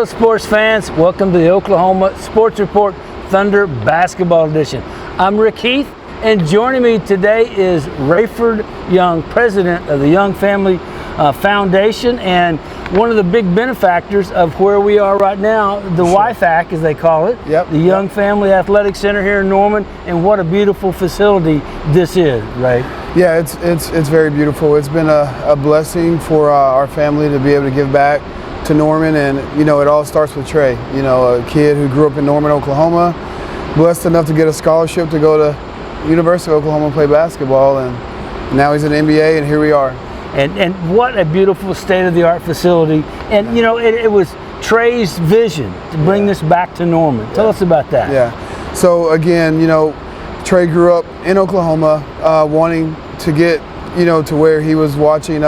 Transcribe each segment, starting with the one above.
Hello sports fans, welcome to the Oklahoma Sports Report Thunder Basketball Edition. I'm Rick Heath, and joining me today is Rayford Young, president of the Young Family Foundation, and one of the big benefactors of where we are right now, the YFAC as they call it, the Young Family Athletic Center here in Norman, and what a beautiful facility this is, right? Yeah, it's very beautiful. It's been a blessing for our family to be able to give back to Norman, and you know, it all starts with Trey. You know, a kid who grew up in Norman, Oklahoma, blessed enough to get a scholarship to go to University of Oklahoma and play basketball, and now he's in the NBA, and here we are. And what a beautiful state-of-the-art facility. And you know, it was Trey's vision to bring this back to Norman. Tell us about that. Yeah. So again, you know, Trey grew up in Oklahoma, wanting to get, you know, to where he was watching,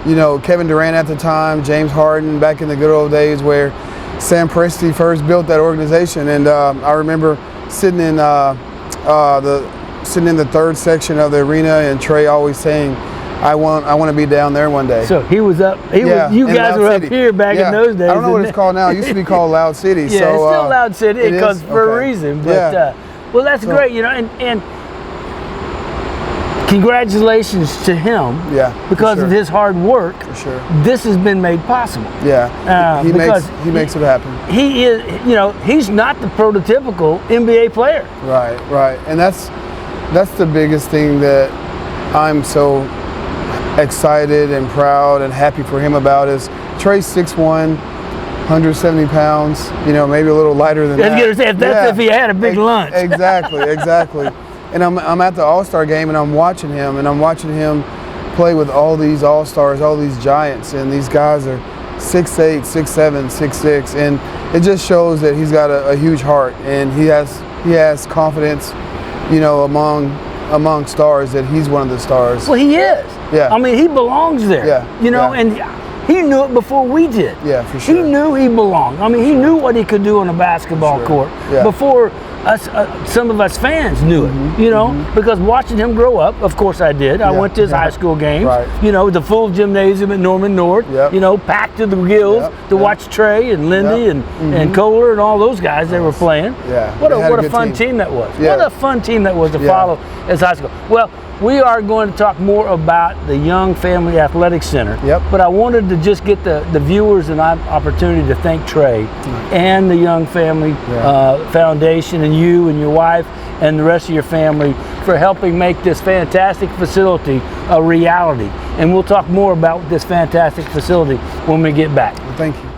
you know, Kevin Durant at the time, James Harden back in the good old days where Sam Presti first built that organization. And I remember sitting in the third section of the arena, and Trey always saying, I want to be down there one day. So he was up. You guys were up here back in those days. I don't know what it's called now. It used to be called Loud City. Yeah, it's still Loud City because for a reason. But well, that's great. You know, and congratulations to him. Yeah. Because of his hard work. For sure. This has been made possible. Yeah. He makes it happen. He is. You know, he's not the prototypical NBA player. Right. And that's the biggest thing that I'm so excited and proud and happy for him about is Trey's 6'1", 170 pounds, you know, maybe a little lighter than that. If he had a big lunch. Exactly. And I'm at the All-Star game, and I'm watching him play with all these All-Stars, all these giants, and these guys are 6'8", 6'7", 6'6", and it just shows that he's got a huge heart, and he has confidence, you know, among stars, that he's one of the stars. Well, he is. Yeah. I mean, he belongs there. Yeah. You know, and he knew it before we did. Yeah, for sure. He knew he belonged. I mean, he knew what he could do on a basketball court before us, some of us fans knew it. You know, because watching him grow up, of course I did. I went to his high school games. Right. You know, the full gymnasium at Norman North. You know, packed to the gills to watch Trey and Lindy and Kohler and all those guys they were playing. Yeah. What a fun team that was. What a fun team that was to follow as high school. Well, we are going to talk more about the Young Family Athletic Center. But I wanted to just get the viewers an opportunity to thank Trey and the Young Family Foundation, and you and your wife and the rest of your family for helping make this fantastic facility a reality. And we'll talk more about this fantastic facility when we get back. Well, thank you.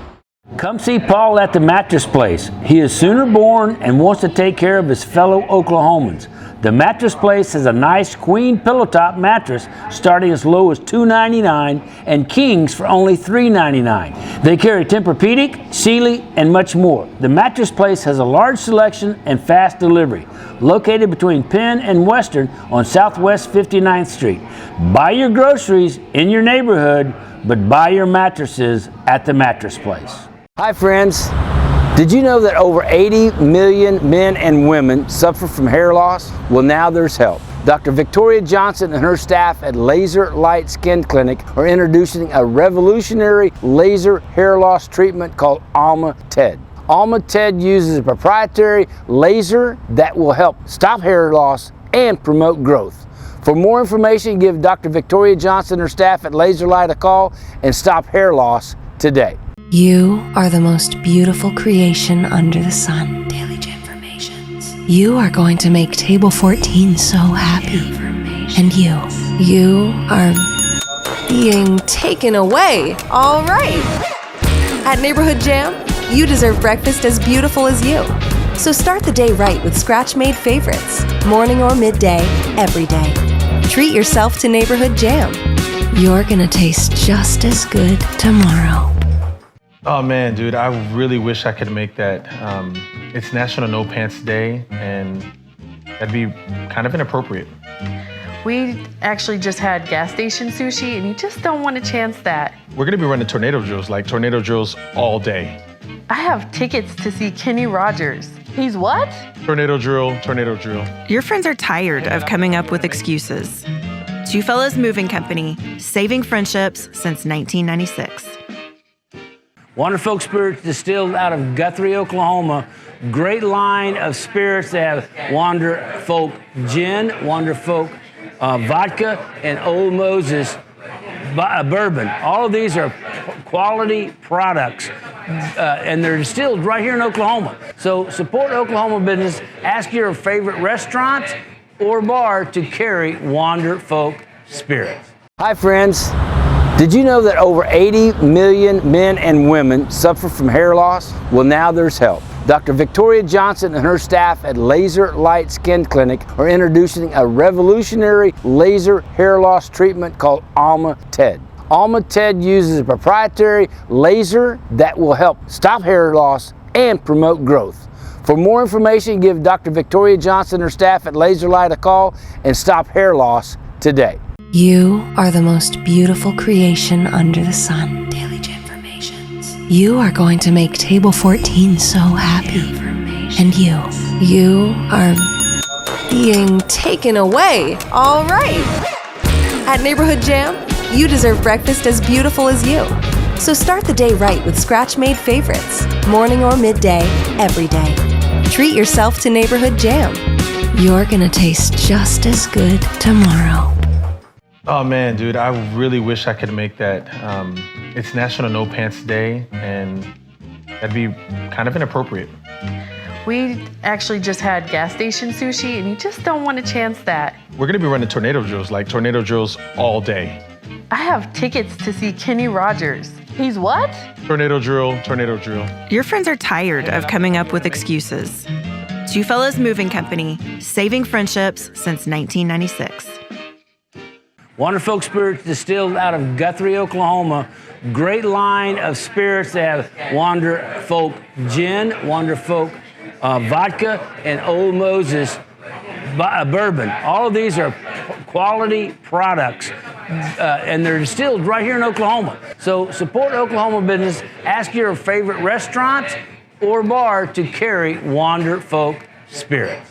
Come see Paul at the Mattress Place. He is Sooner born and wants to take care of his fellow Oklahomans. The Mattress Place has a nice queen pillow top mattress starting as low as $2.99 and kings for only $3.99. They carry Tempur-Pedic, Sealy, and much more. The Mattress Place has a large selection and fast delivery. Located between Penn and Western on Southwest 59th Street. Buy your groceries in your neighborhood, but buy your mattresses at the Mattress Place. Hi friends. Did you know that over 80 million men and women suffer from hair loss? Well, now there's help. Dr. Victoria Johnson and her staff at Laser Light Skin Clinic are introducing a revolutionary laser hair loss treatment called Alma TED. Alma TED uses a proprietary laser that will help stop hair loss and promote growth. For more information, give Dr. Victoria Johnson and her staff at Laser Light a call and stop hair loss today. You are the most beautiful creation under the sun. Daily Informations. You are going to make Table 14 so happy. And you are being taken away. All right. At Neighborhood Jam, you deserve breakfast as beautiful as you. So start the day right with scratch-made favorites, morning or midday, every day. Treat yourself to Neighborhood Jam. You're gonna taste just as good tomorrow. Oh man, dude, I really wish I could make that. It's National No Pants Day, and that'd be kind of inappropriate. We actually just had gas station sushi, and you just don't want to chance that. We're gonna be running tornado drills all day. I have tickets to see Kenny Rogers. He's what? Tornado drill. Your friends are tired of coming up with excuses. Two Fellas Moving Company, saving friendships since 1996. Wander Folk Spirits distilled out of Guthrie, Oklahoma. Great line of spirits. They have Wander Folk Gin, Wander Folk Vodka, and Old Moses Bourbon. All of these are quality products, and they're distilled right here in Oklahoma. So support Oklahoma business. Ask your favorite restaurant or bar to carry Wander Folk Spirits. Hi, friends. Did you know that over 80 million men and women suffer from hair loss? Well, now there's help. Dr. Victoria Johnson and her staff at Laser Light Skin Clinic are introducing a revolutionary laser hair loss treatment called Alma TED. Alma TED uses a proprietary laser that will help stop hair loss and promote growth. For more information, give Dr. Victoria Johnson and her staff at Laser Light a call and stop hair loss today. You are the most beautiful creation under the sun. Daily Informations. You are going to make Table 14 so happy. And you are being taken away. All right. At Neighborhood Jam, you deserve breakfast as beautiful as you. So start the day right with scratch-made favorites, morning or midday, every day. Treat yourself to Neighborhood Jam. You're gonna taste just as good tomorrow. Oh man, dude, I really wish I could make that. It's National No Pants Day, and that'd be kind of inappropriate. We actually just had gas station sushi, and you just don't want to chance that. We're gonna be running tornado drills all day. I have tickets to see Kenny Rogers. He's what? Tornado drill. Your friends are tired of coming up with excuses. Two Fellas Moving Company, saving friendships since 1996. Wander Folk Spirits distilled out of Guthrie, Oklahoma. Great line of spirits. They have Wander Folk Gin, Wander Folk Vodka, and Old Moses Bourbon. All of these are quality products, and they're distilled right here in Oklahoma. So support Oklahoma business. Ask your favorite restaurant or bar to carry Wander Folk Spirits.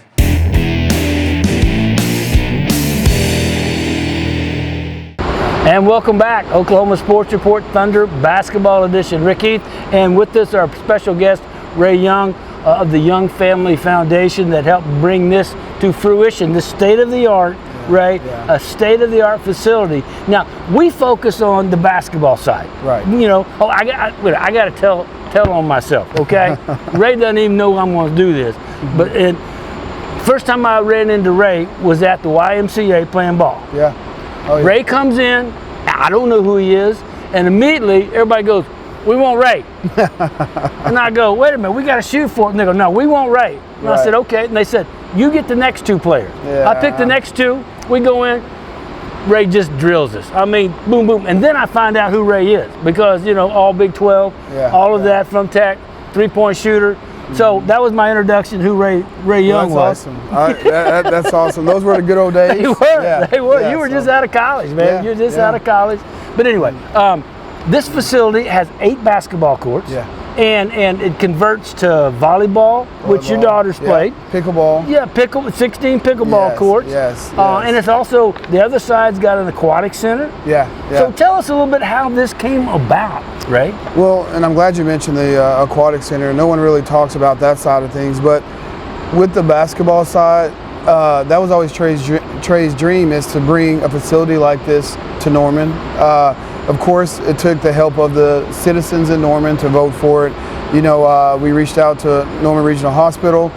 And welcome back, Oklahoma Sports Report Thunder Basketball Edition. Rick Heath, and with us our special guest, Ray Young of the Young Family Foundation that helped bring this to fruition, this state-of-the-art, Ray, a state-of-the-art facility. Now, we focus on the basketball side. Right. You know, I got to tell on myself, okay? Ray doesn't even know I'm going to do this. But first time I ran into Ray was at the YMCA playing ball. Yeah. Oh, yeah. Ray comes in, I don't know who he is, and immediately everybody goes, "We want Ray." And I go, "Wait a minute, we got to shoot for it." And they go, "No, we want Ray." And I said, "Okay." And they said, "You get the next two players." Yeah. I picked the next two. We go in. Ray just drills us. I mean, boom, boom. And then I find out who Ray is because, you know, all Big 12, all of that from Tech, three-point shooter. So that was my introduction to who Ray Young was. Awesome. That's awesome. Those were the good old days. They were. They were. You were just out of college, man. You're just out of college. But anyway, this facility has 8 basketball courts. Yeah. And it converts to volleyball, which your daughters played. Pickleball. Yeah, 16 pickleball courts. Yes. And it's also, the other side's got an aquatic center. Yeah. So tell us a little bit how this came about, Ray. Well, and I'm glad you mentioned the aquatic center. No one really talks about that side of things, but with the basketball side, that was always Trey's dream, is to bring a facility like this to Norman. Of course, it took the help of the citizens in Norman to vote for it. You know, we reached out to Norman Regional Hospital,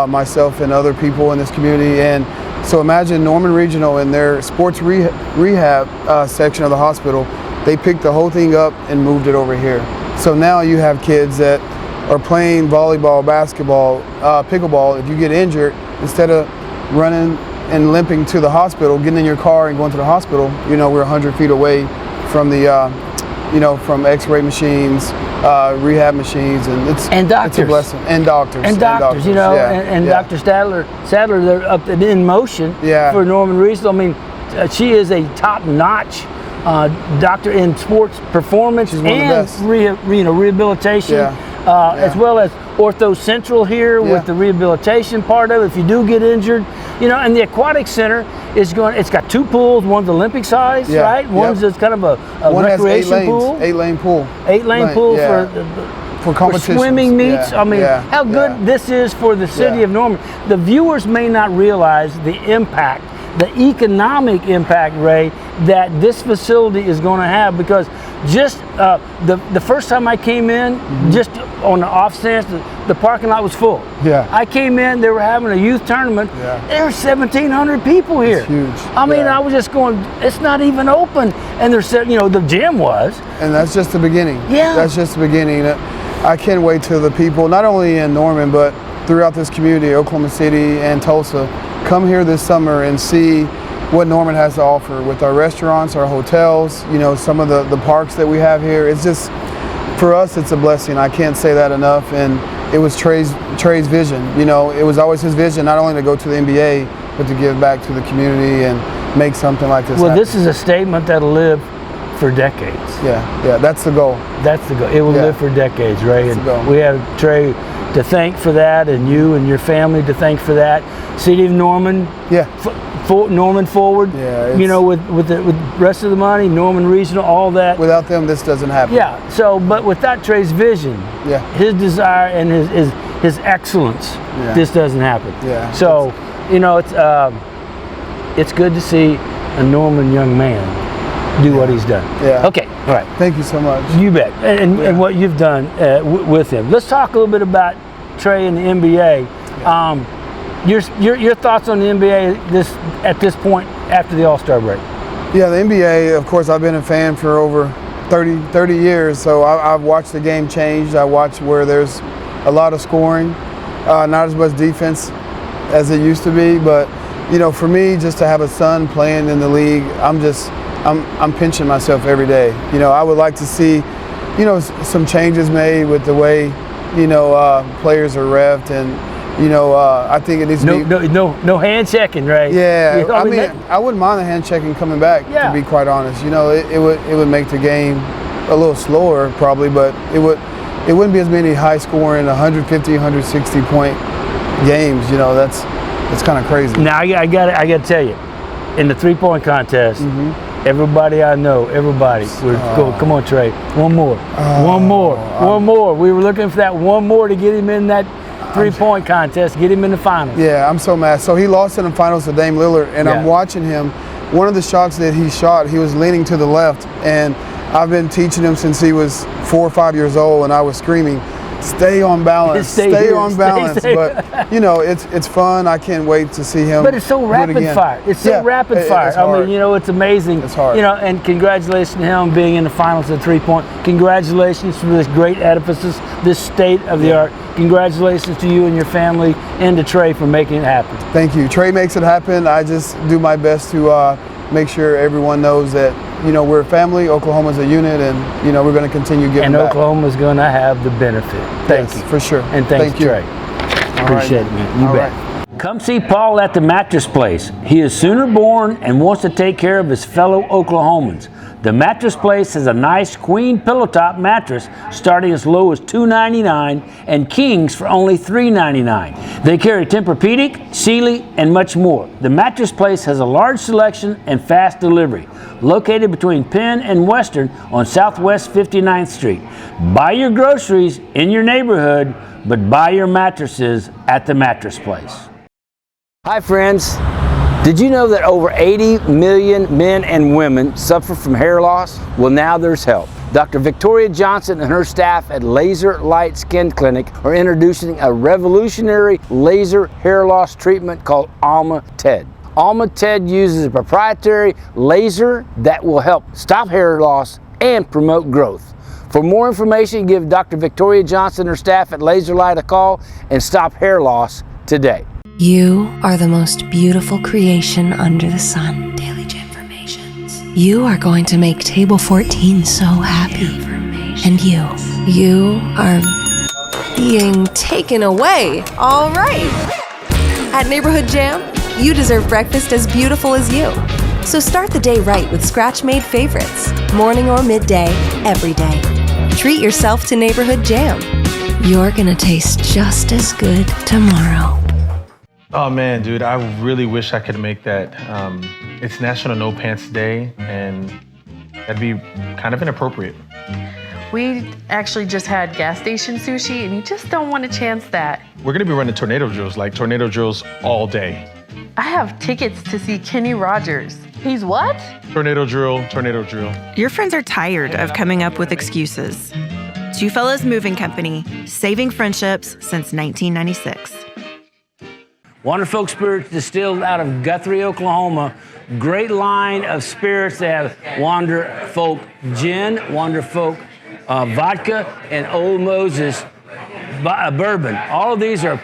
myself and other people in this community, and so imagine Norman Regional in their sports rehab section of the hospital, they picked the whole thing up and moved it over here. So now you have kids that are playing volleyball, basketball, pickleball. If you get injured, instead of running and limping to the hospital, getting in your car and going to the hospital, you know, we're 100 feet away from the, from X-ray machines, rehab machines, and it's a blessing. And doctors, you know, and Dr. Sadler, they're up and in motion for Norman Regional. I mean, she is a top-notch doctor in sports performance and rehabilitation, as well as Ortho Central here with the rehabilitation part of it. If you do get injured, You know, and the aquatic center is it's got 2 pools. One's Olympic size, Yeah, right? One's just kind of a One has 8 recreation lanes, pool. 8-lane pool. 8-lane pool yeah. For for competitions. swimming meets. Yeah, I mean, yeah, how good yeah. this is for the city Yeah. of Norman. The viewers may not realize the impact, the economic impact, Ray, that this facility is going to have, because just the first time I came in, just on the off chance, the parking lot was full. Yeah. I came in, they were having a youth tournament. Yeah. There were 1,700 people here. It's huge. I mean, Yeah. I was just going, it's not even open. And there's, you know, the gym was. And that's just the beginning. Yeah. That's just the beginning. I can't wait till the people, not only in Norman, but throughout this community, Oklahoma City and Tulsa, come here this summer and see what Norman has to offer with our restaurants, our hotels, you know, some of the parks that we have here. It's just, for us, it's a blessing. I can't say that enough. And it was Trey's vision. You know, it was always his vision, not only to go to the NBA, but to give back to the community and make something like this Well, happen. this is a statement that'll live for decades. Yeah, that's the goal. That's the goal. It will Yeah. live for decades, Ray. That's And the goal. we have Trey to thank for that, and you and your family to thank for that. City of Norman, Yeah. Norman Forward. Yeah, You it's- know, with the rest of the money, Norman Regional, all that. Without them, this doesn't happen. Yeah. So, but without Trey's vision, Yeah. his desire and his excellence, Yeah. this doesn't happen. Yeah. So, you know, it's good to see a Norman young man do what he's done. Yeah. Okay. All right. Thank you so much. You bet. And what you've done with him. Let's talk a little bit about Trey and the NBA. Your thoughts on the NBA at this point after the All-Star break? Yeah, the NBA, of course, I've been a fan for over 30 years, so I've watched the game change. I watched where there's a lot of scoring, not as much defense as it used to be, but you know, for me, just to have a son playing in the league, I'm pinching myself every day. You know, I would like to see, you know, some changes made with the way, you know, players are revved, and you know, I think it needs to be No hand checking, right? Yeah, You know, I mean, that- I wouldn't mind the hand checking coming back. Yeah. To be quite honest, you know, it would make the game a little slower probably, but it wouldn't be as many high scoring 150, 160 point games. You know, that's kind of crazy. Now I got to tell you, in the 3-point contest, everybody I know, we're going, come on, Trey, one more. We were looking for that one more to get him in that 3-point contest, get him in the finals. Yeah, I'm so mad. So he lost in the finals to Dame Lillard, and I'm watching him. One of the shots that he shot, he was leaning to the left, and I've been teaching him since he was 4 or 5 years old, and I was screaming, "Stay on balance, stay on balance." But you know, it's fun. I can't wait to see him. But it's so do it rapid again. fire. It's so rapid fire. It's I hard. mean, you know, it's amazing. It's hard. You know, and congratulations to him being in the finals at 3-point. Congratulations for this great edifice, this state of the art. Congratulations to you and your family, and to Trey for making it happen. Thank you. Trey makes it happen. I just do my best to make sure everyone knows that, you know, we're a family. Oklahoma's a unit, and you know, we're going to continue giving And back. Oklahoma's going to have the benefit. Thank Yes, you. for sure. And thanks, Thank you. Trey. Appreciate it, man. You All bet. right. Come see Paul at the Mattress Place. He is Sooner born and wants to take care of his fellow Oklahomans. The Mattress Place has a nice queen pillow top mattress starting as low as $2.99 and kings for only $3.99. They carry Tempur-Pedic, Sealy, and much more. The Mattress Place has a large selection and fast delivery. Located between Penn and Western on Southwest 59th Street. Buy your groceries in your neighborhood, but buy your mattresses at the Mattress Place. Hi friends. Did you know that over 80 million men and women suffer from hair loss? Well, now there's help. Dr. Victoria Johnson and her staff at Laser Light Skin Clinic are introducing a revolutionary laser hair loss treatment called Alma TED. Alma TED uses a proprietary laser that will help stop hair loss and promote growth. For more information, give Dr. Victoria Johnson and her staff at Laser Light a call and stop hair loss today. You are the most beautiful creation under the sun. Daily Informations. You are going to make Table 14 so happy. And you are being taken away. All right. At Neighborhood Jam, you deserve breakfast as beautiful as you. So start the day right with scratch-made favorites, morning or midday, every day. Treat yourself to Neighborhood Jam. You're gonna taste just as good tomorrow. Oh man, dude, I really wish I could make that. It's National No Pants Day, and that'd be kind of inappropriate. We actually just had gas station sushi, and you just don't want to chance that. We're gonna be running tornado drills all day. I have tickets to see Kenny Rogers. He's what? Tornado drill. Your friends are tired of coming up with excuses. Two Fellas Moving Company, saving friendships since 1996. Wonderfolk Spirits distilled out of Guthrie, Oklahoma. Great line of spirits. They have Wonderfolk Gin, Wonderfolk Vodka, and Old Moses Bourbon. All of these are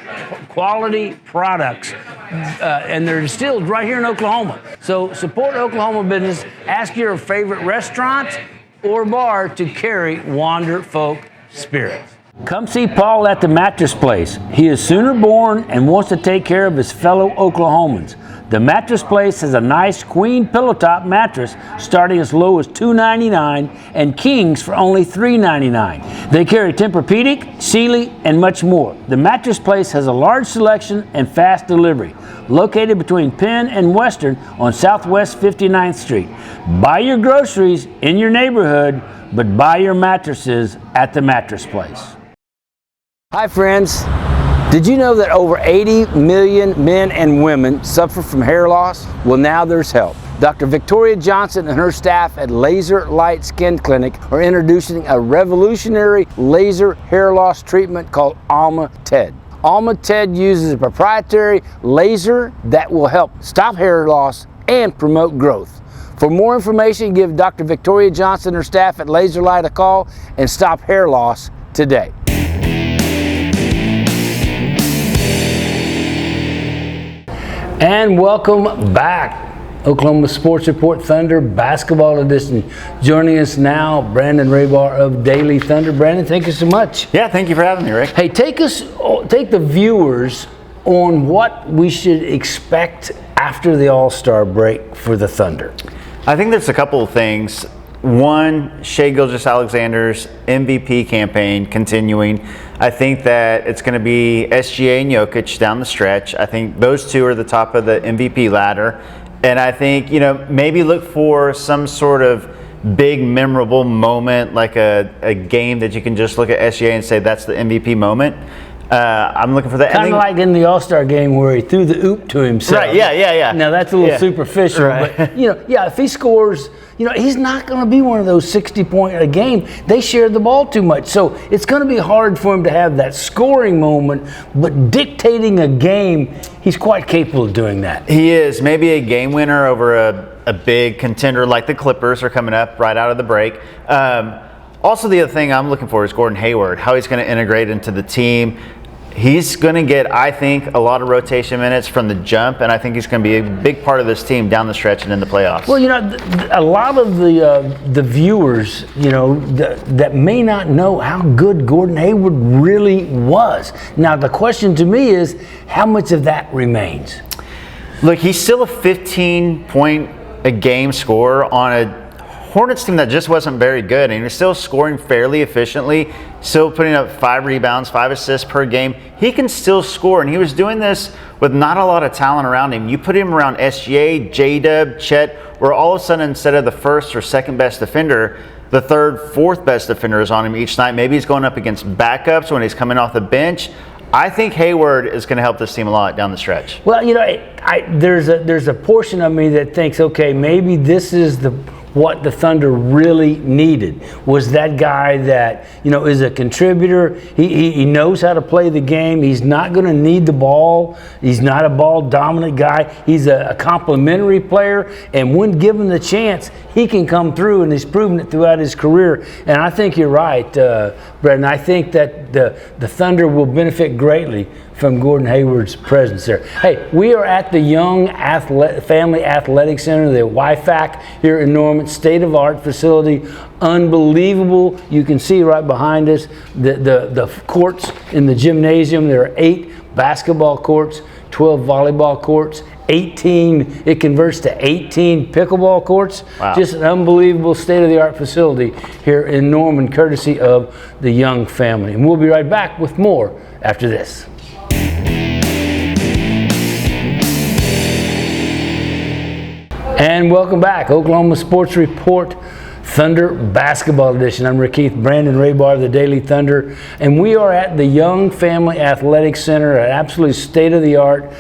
quality products, and they're distilled right here in Oklahoma. So support Oklahoma business. Ask your favorite restaurant or bar to carry Wonderfolk Spirits. Come see Paul at the Mattress Place. He is Sooner born and wants to take care of his fellow Oklahomans. The Mattress Place has a nice queen pillow top mattress starting as low as $2.99 and kings for only $3.99. They carry Tempur-Pedic, Sealy, and much more. The Mattress Place has a large selection and fast delivery. Located between Penn and Western on Southwest 59th Street. Buy your groceries in your neighborhood, but buy your mattresses at the Mattress Place. Hi friends, did you know that over 80 million men and women suffer from hair loss? Well, now there's help. Dr. Victoria Johnson and her staff at Laser Light Skin Clinic are introducing a revolutionary laser hair loss treatment called Alma-TED. Alma-TED uses a proprietary laser that will help stop hair loss and promote growth. For more information, give Dr. Victoria Johnson and her staff at Laser Light a call and stop hair loss today. And welcome back. Oklahoma Sports Report Thunder Basketball Edition. Joining us now, Brandon Rahbar of Daily Thunder. Brandon, thank you so much. Yeah, thank you for having me, Rick. Hey, take the viewers on what we should expect after the All-Star break for the Thunder. I think there's a couple of things. One, Shai Gilgeous-Alexander's MVP campaign continuing. I think that it's going to be SGA and Jokic down the stretch. I think those two are the top of the MVP ladder. And I think, maybe look for some sort of big memorable moment, like a game that you can just look at SGA and say that's the MVP moment. I'm looking for that. Kind of like in the All-Star game where he threw the oop to himself. Right, yeah. Now that's a little superficial, right. But if he scores, he's not going to be one of those 60-point a game. They share the ball too much. So it's going to be hard for him to have that scoring moment, but dictating a game, he's quite capable of doing that. He is. Maybe a game winner over a big contender like the Clippers are coming up right out of the break. Also, the other thing I'm looking for is Gordon Hayward, how he's going to integrate into the team. He's going to get, I think, a lot of rotation minutes from the jump, and I think he's going to be a big part of this team down the stretch and in the playoffs. Well, a lot of the viewers, that may not know how good Gordon Hayward really was. Now, the question to me is, how much of that remains? Look, he's still a 15-point-a-game scorer on a Hornets team that just wasn't very good, and he's still scoring fairly efficiently, still putting up 5 rebounds, 5 assists per game. He can still score, and he was doing this with not a lot of talent around him. You put him around SGA, J-Dub, Chet, where all of a sudden, instead of the first or second best defender, the third, fourth best defender is on him each night. Maybe he's going up against backups when he's coming off the bench. I think Hayward is going to help this team a lot down the stretch. Well, there's a portion of me that thinks, okay, maybe this is what the Thunder really needed, was that guy that is a contributor. He knows how to play the game. He's not going to need the ball. He's not a ball dominant guy. He's a complimentary player, and when given the chance, he can come through, and he's proven it throughout his career. And I think you're right, Brett. I think that the Thunder will benefit greatly from Gordon Hayward's presence there. Hey, we are at the Young Family Athletic Center, the YFAC here in Norman, state-of-the-art facility, unbelievable. You can see right behind us the courts in the gymnasium. There are 8 basketball courts, 12 volleyball courts, 18, it converts to 18 pickleball courts. Wow. Just an unbelievable state-of-the-art facility here in Norman, courtesy of the Young family. And we'll be right back with more after this. And welcome back, Oklahoma Sports Report Thunder Basketball Edition. I'm Heath, Brandon Raybar of the Daily Thunder, and we are at the Young Family Athletic Center, an absolutely state-of-the-art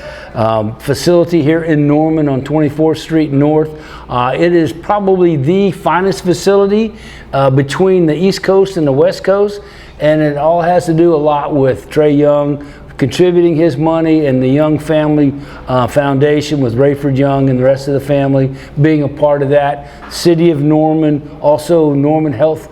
facility here in Norman on 24th Street North. It is probably the finest facility between the East Coast and the West Coast, and it all has to do a lot with Trey Young contributing his money and the Young Family Foundation with Rayford Young and the rest of the family being a part of that. City of Norman, also Norman Health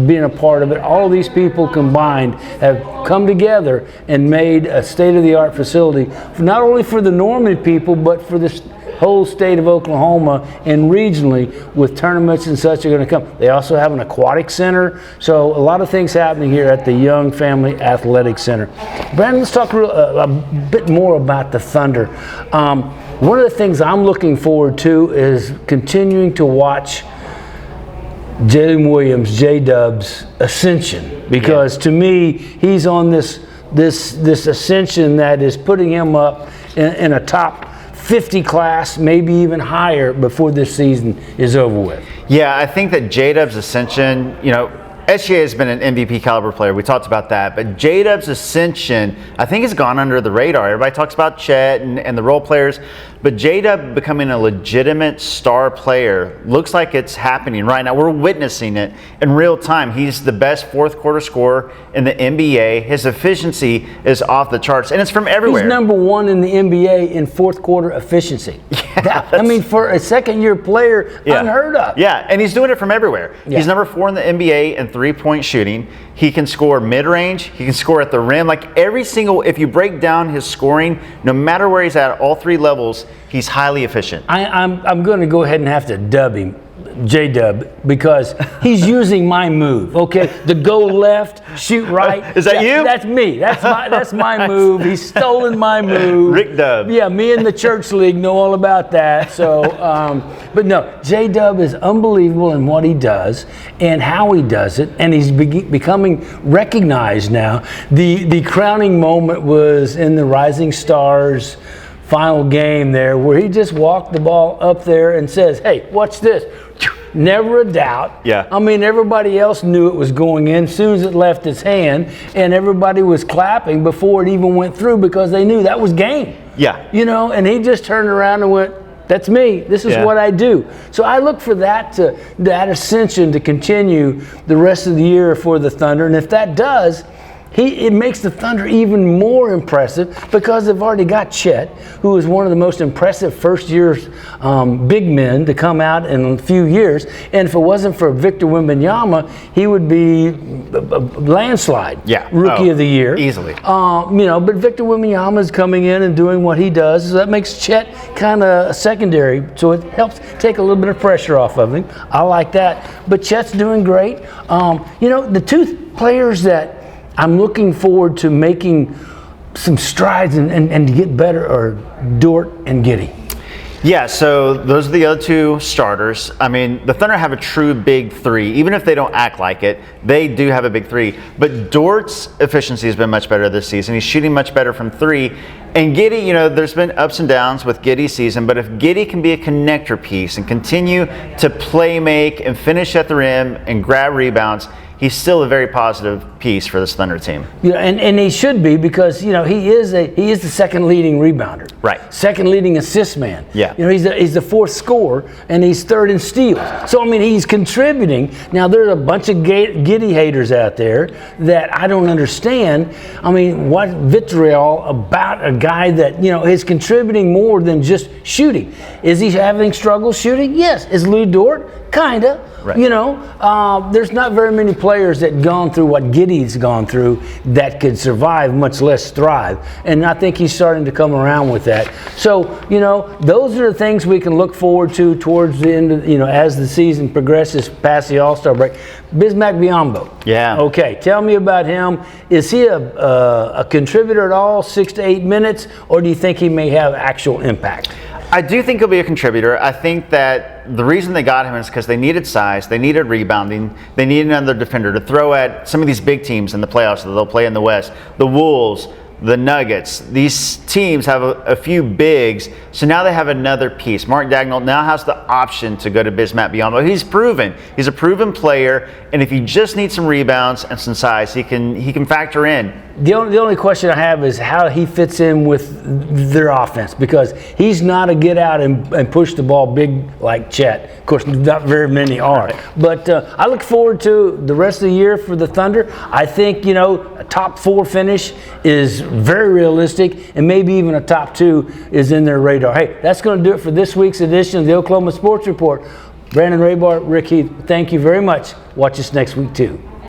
being a part of it. All of these people combined have come together and made a state-of-the-art facility, not only for the Norman people, but for the whole state of Oklahoma and regionally, with tournaments and such are going to come. They also have an aquatic center, so a lot of things happening here at the Young Family Athletic Center. Brandon, let's talk a bit more about the Thunder. One of the things I'm looking forward to is continuing to watch Jalen Williams, J-Dub's ascension, because to me, he's on this ascension that is putting him up in a top 50 class, maybe even higher before this season is over with. Yeah, I think that J-Dub's ascension, SGA has been an MVP caliber player. We talked about that. But J-Dub's ascension, I think, has gone under the radar. Everybody talks about Chet and the role players. But J-Dub becoming a legitimate star player looks like it's happening right now. We're witnessing it in real time. He's the best fourth quarter scorer in the NBA. His efficiency is off the charts, and it's from everywhere. He's number one in the NBA in fourth quarter efficiency. For a second-year player, unheard of. Yeah, and he's doing it from everywhere. Yeah. He's number 4 in the NBA in three-point shooting. He can score mid-range. He can score at the rim. Like if you break down his scoring, no matter where he's at, all 3 levels, he's highly efficient. I'm going to go ahead and have to dub him J-Dub, because he's using my move. Okay, the go left, shoot right. Is that you? That's me. That's my move. He's stolen my move. Rick Dub. Yeah, me and the church league know all about that. So, but no, J-Dub is unbelievable in what he does and how he does it, and he's becoming recognized now. The crowning moment was in the Rising Stars final game there, where he just walked the ball up there and says, "Hey, watch this." Never a doubt. Yeah. Everybody else knew it was going in as soon as it left his hand, and everybody was clapping before it even went through, because they knew that was game. Yeah. And he just turned around and went, "That's me. This is what I do." So I look for that ascension to continue the rest of the year for the Thunder, and if that does, it makes the Thunder even more impressive, because they've already got Chet, who is one of the most impressive first-year big men to come out in a few years. And if it wasn't for Victor Wembanyama, he would be a landslide rookie of the year. Easily. But Victor Wembanyama is coming in and doing what he does, so that makes Chet kind of secondary, so it helps take a little bit of pressure off of him. I like that. But Chet's doing great. The 2 players that I'm looking forward to making some strides and to get better are Dort and Giddey. Yeah, so those are the other 2 starters. The Thunder have a true big 3. Even if they don't act like it, they do have a big 3. But Dort's efficiency has been much better this season. He's shooting much better from 3. And Giddey, there's been ups and downs with Giddey's season, but if Giddey can be a connector piece and continue to play make and finish at the rim and grab rebounds, he's still a very positive piece for this Thunder team. And he should be, because he is the second leading rebounder, right? Second leading assist man. Yeah. He's the 4th scorer, and he's 3rd in steals. So he's contributing. Now there's a bunch of Giddey haters out there that I don't understand. What vitriol about a guy that is contributing more than just shooting? Is he having struggles shooting? Yes. Is Lou Dort? Kinda. Right. There's not very many players that gone through what Giddey's gone through that could survive, much less thrive. And I think he's starting to come around with that. So, those are the things we can look forward to towards the end of, as the season progresses past the All-Star break. Bismack Biyombo. Yeah. Okay, tell me about him. Is he a contributor at all, 6 to 8 minutes, or do you think he may have actual impact? I do think he'll be a contributor. I think that the reason they got him is because they needed size, they needed rebounding, they needed another defender to throw at some of these big teams in the playoffs that they'll play in the West. The Wolves, the Nuggets. These teams have a few bigs, so now they have another piece. Mark Daigneault now has the option to go to Bismack Biyombo. He's proven. He's a proven player, and if you just need some rebounds and some size, he can factor in. The only question I have is how he fits in with their offense, because he's not a get out and push the ball big like Chet. Of course, not very many are. But I look forward to the rest of the year for the Thunder. I think, a top 4 finish is very realistic, and maybe even a top 2 is in their radar. Hey, that's going to do it for this week's edition of the Oklahoma Sports Report. Brandon Rahbar, Rick Heath, thank you very much. Watch us next week, too.